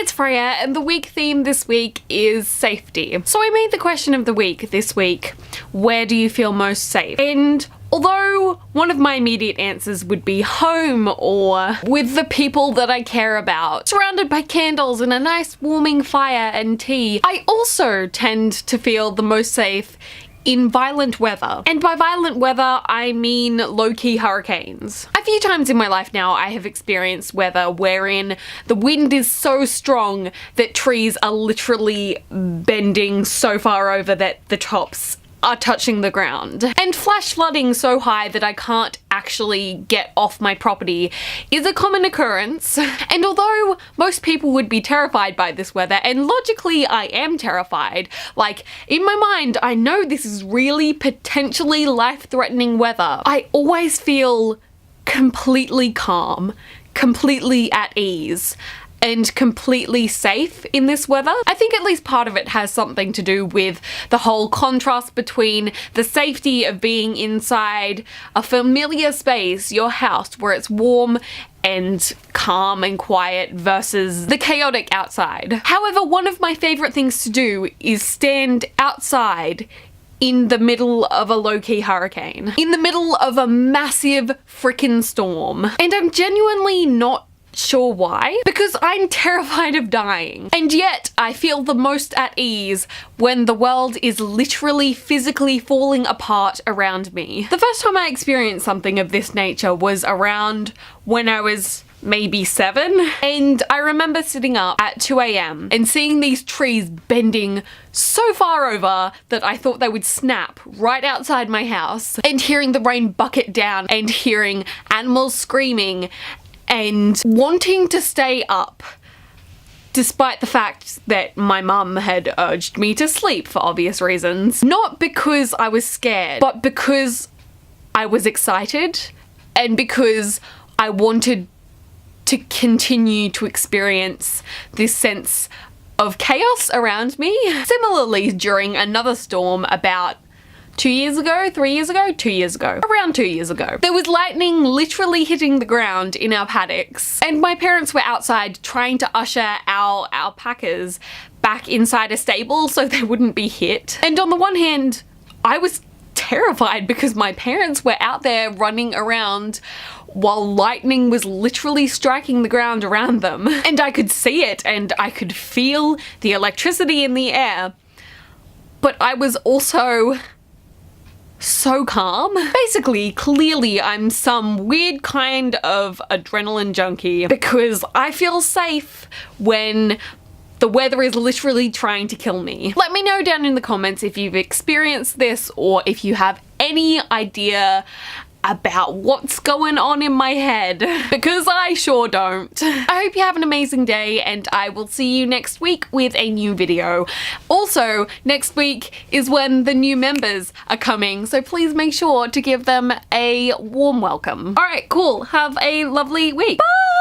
it's Freya, and the week theme this week is safety. So I made the question of the week this week, where do you feel most safe? And although one of my immediate answers would be home or with the people that I care about, surrounded by candles and a nice warming fire and tea, I also tend to feel the most safe in violent weather. And by violent weather, I mean low-key hurricanes. A few times in my life now, I have experienced weather wherein the wind is so strong that trees are literally bending so far over that the tops are touching the ground. And flash flooding so high that I can't actually get off my property is a common occurrence. And although most people would be terrified by this weather, and logically I am terrified, like in my mind I know this is really potentially life-threatening weather, I always feel completely calm, completely at ease, and completely safe in this weather. I think at least part of it has something to do with the whole contrast between the safety of being inside a familiar space, your house, where it's warm and calm and quiet, versus the chaotic outside. However, one of my favorite things to do is stand outside in the middle of a low-key hurricane, in the middle of a massive frickin' storm. And I'm genuinely not sure why, because I'm terrified of dying. And yet I feel the most at ease when the world is literally physically falling apart around me. The first time I experienced something of this nature was around when I was maybe 7, and I remember sitting up at 2 AM and seeing these trees bending so far over that I thought they would snap right outside my house, and hearing the rain bucket down and hearing animals screaming and wanting to stay up, despite the fact that my mum had urged me to sleep for obvious reasons. Not because I was scared, but because I was excited and because I wanted to continue to experience this sense of chaos around me. Similarly, during another storm about 2 years ago, 3 years ago, 2 years ago, around 2 years ago, there was lightning literally hitting the ground in our paddocks, and my parents were outside trying to usher our alpacas back inside a stable so they wouldn't be hit. And on the one hand, I was terrified because my parents were out there running around while lightning was literally striking the ground around them, and I could see it and I could feel the electricity in the air, but I was also so calm. Basically, clearly I'm some weird kind of adrenaline junkie because I feel safe when the weather is literally trying to kill me. Let me know down in the comments if you've experienced this or if you have any idea about what's going on in my head, because I sure don't. I hope you have an amazing day, and I will see you next week with a new video. Also, next week is when the new members are coming, so please make sure to give them a warm welcome. Alright, cool. Have a lovely week. Bye!